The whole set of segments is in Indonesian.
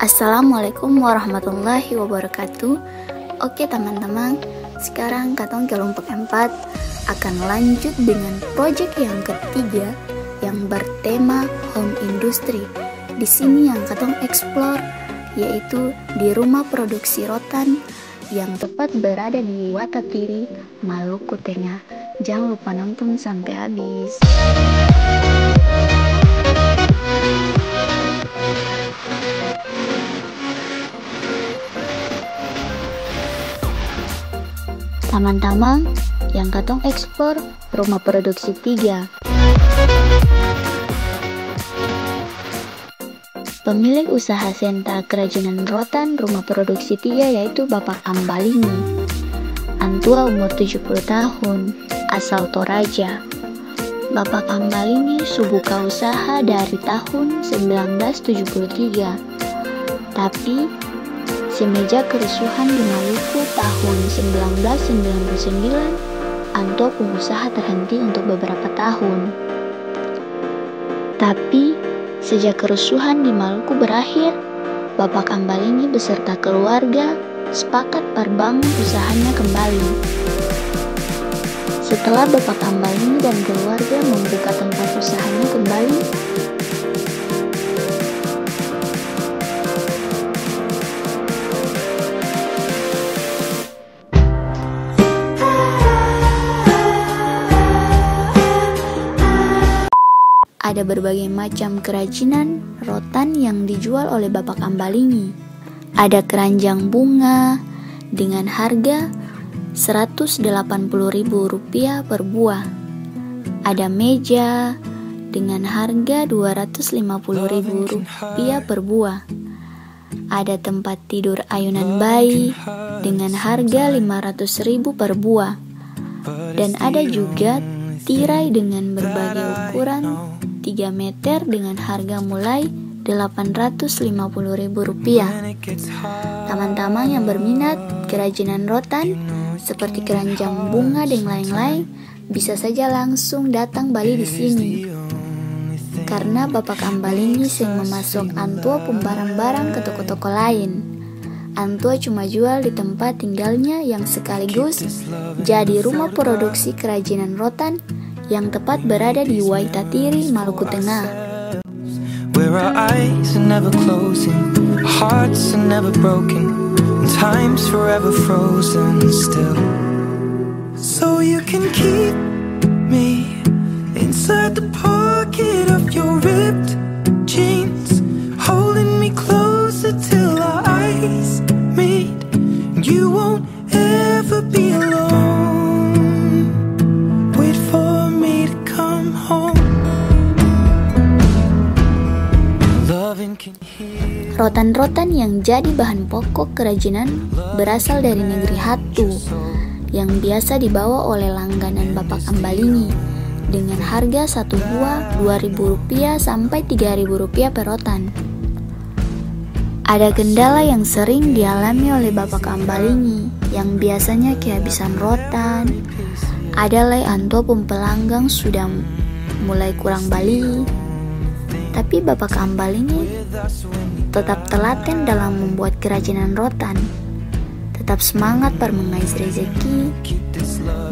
Assalamualaikum warahmatullahi wabarakatuh. Oke teman-teman, sekarang katong kelompok 4 akan lanjut dengan proyek yang ketiga yang bertema home industry. Di sini yang katong explore yaitu di rumah produksi rotan yang tepat berada di Watatiri, Maluku Tengah. Jangan lupa nonton sampai habis. Teman-teman, yang katong ekspor rumah produksi 3. Pemilik usaha Senta Kerajinan Rotan rumah produksi 3 yaitu Bapak Ambalini. Antua umur 70 tahun, asal Toraja. Bapak Ambalini buka usaha dari tahun 1973. Tapi semenjak kerusuhan di Maluku tahun 1999, Antua pengusaha terhenti untuk beberapa tahun. Tapi, sejak kerusuhan di Maluku berakhir, Bapak Ambalini beserta keluarga sepakat membangun usahanya kembali. Setelah Bapak Ambalini dan keluarga membuka tempat usahanya kembali, ada berbagai macam kerajinan rotan yang dijual oleh Bapak Ambalini. Ada keranjang bunga dengan harga Rp180.000 per buah. Ada meja dengan harga Rp250.000 per buah. Ada tempat tidur ayunan bayi dengan harga Rp500.000 per buah. Dan ada juga tirai dengan berbagai ukuran 3 meter dengan harga mulai Rp850.000. Teman-teman yang berminat kerajinan rotan seperti keranjang bunga dan lain-lain bisa saja langsung datang beli di sini. Karena Bapak Ambalini sering memasok Antua barang-barang ke toko-toko lain. Antua cuma jual di tempat tinggalnya yang sekaligus jadi rumah produksi kerajinan rotan yang tepat berada di Watatiri, Maluku Tengah. Where our eyes are never closing, hearts are never broken, and time's forever frozen still. So you can keep me inside the pocket of your ripped jeans, holding me closer till our eyes meet. You won't ever be alone. Wait for me to come home. Rotan-rotan yang jadi bahan pokok kerajinan berasal dari negeri Hatu yang biasa dibawa oleh langganan Bapak Ambalini dengan harga satu buah Rp2.000 sampai Rp3.000 per rotan. Ada kendala yang sering dialami oleh Bapak Ambalini yang biasanya kehabisan rotan. Ada lagi Antua pelanggan sudah mulai kurang bali. Tapi Bapak Ambalini tetap telaten dalam membuat kerajinan rotan. Tetap semangat mengais rezeki,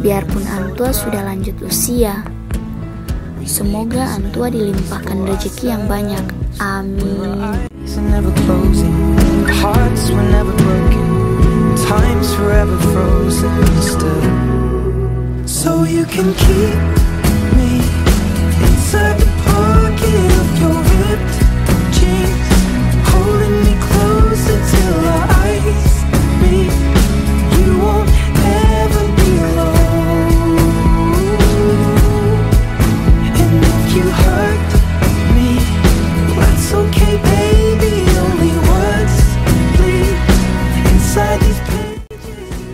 biarpun Antua sudah lanjut usia. Semoga Antua dilimpahkan rezeki yang banyak. Amin. So you can keep me inside the pocket of your ripped jeans, holding me closer till our eyes meet. You won't ever be alone. And if you hurt me, that's okay, baby. Only words bleed inside these pages.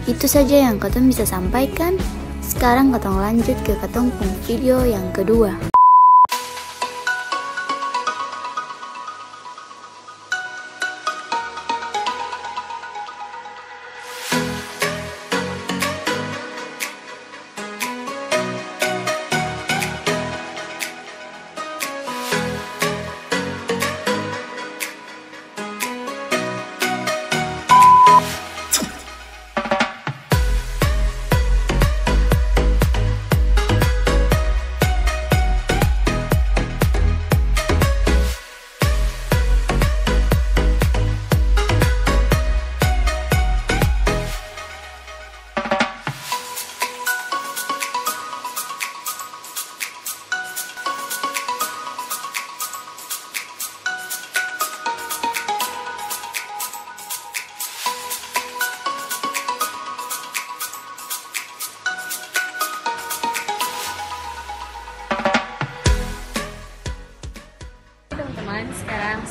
Itu saja yang katong bisa sampaikan. Sekarang katong lanjut ke katong video yang kedua.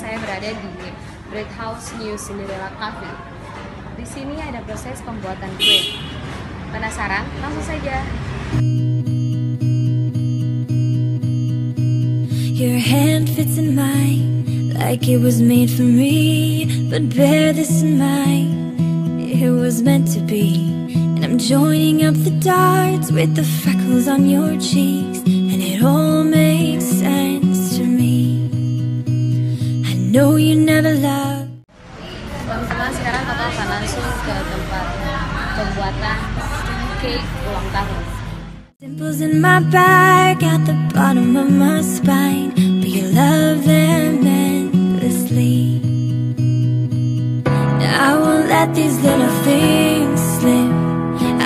saya berada di Bread House New Cinderella Cafe. Di sini ada proses pembuatan kue. Penasaran? Langsung saja. Your hand fits in mine like it was made for me, but bear this in mind, it was meant to be. And I'm joining up the dots with the freckles on your cheeks, and it all makes sense to me. I know you never loved. Teman-teman, sekarang kita akan langsung ke tempat pembuatan cake ulang tahun. Dimples in my back at the bottom of my spine, but you love them endlessly. Now I won't let these little things slip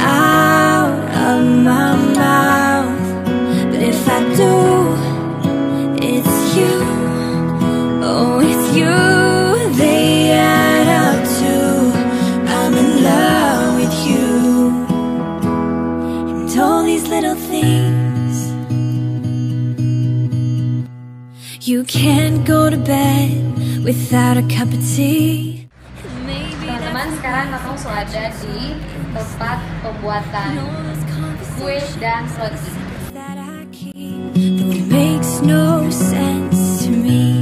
out of my mouth, but if I do, it's you, oh it's you, they add up to, I'm in love with you. All these little things. You can't go to bed without a cup of tea. Teman-teman, sekarang Kakak sudah ada di tempat pembuatan kue dan roti. It makes no sense to me.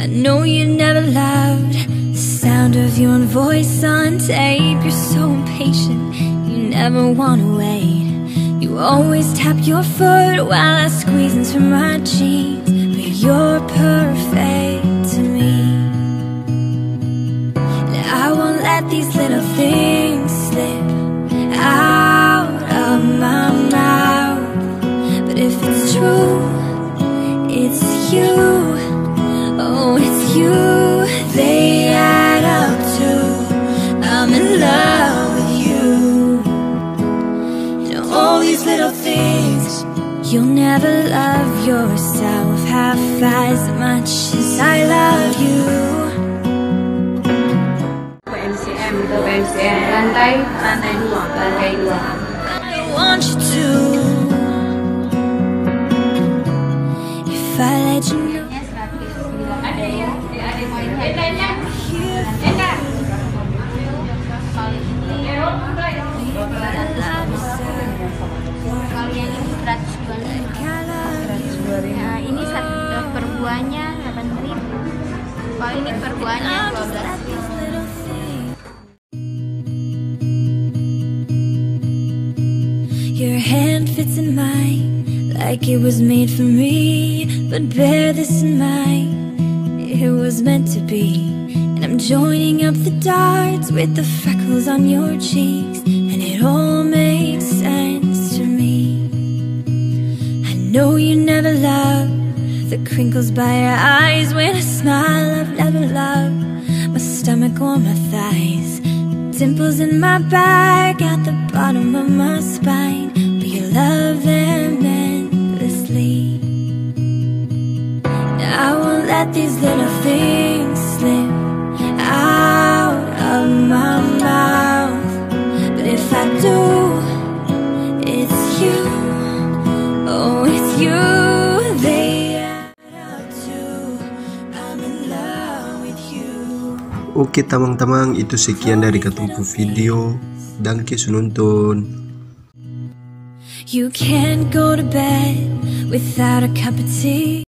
I know you never loved the sound of your own voice on tape. You're so impatient, you never wanna wait. You always tap your foot while I squeeze into my jeans, but you're perfect to me. Now I won't let these little things slip out of my mouth, but if it's true, it's you, oh it's you, they add up to, I'm in love with you. All these little things. You'll never love yourself half as much as I love you. PMCM, lantai 2. I want you to. If I let you know. Nah, ini per buahnya 8.000. Kalau ini per buahnya 12. Your hand fits in mine like it was made for me, but bear this in mind, it was meant to be. And I'm joining up the dots with the freckles on your cheeks, and it all makes sense to me. I know you never loved the crinkles by your eyes when I smile. I've never loved my stomach or my thighs. Dimples in my back at the bottom of my spine, but you love them endlessly. Now I won't let these little things slip out of my mouth, but if I do, it's you, oh it's you, they add up to, I'm in love with you. Oke teman-teman, itu sekian dari Ketumpu video. Danke sudah nonton. You can't go to bed without a cup of tea.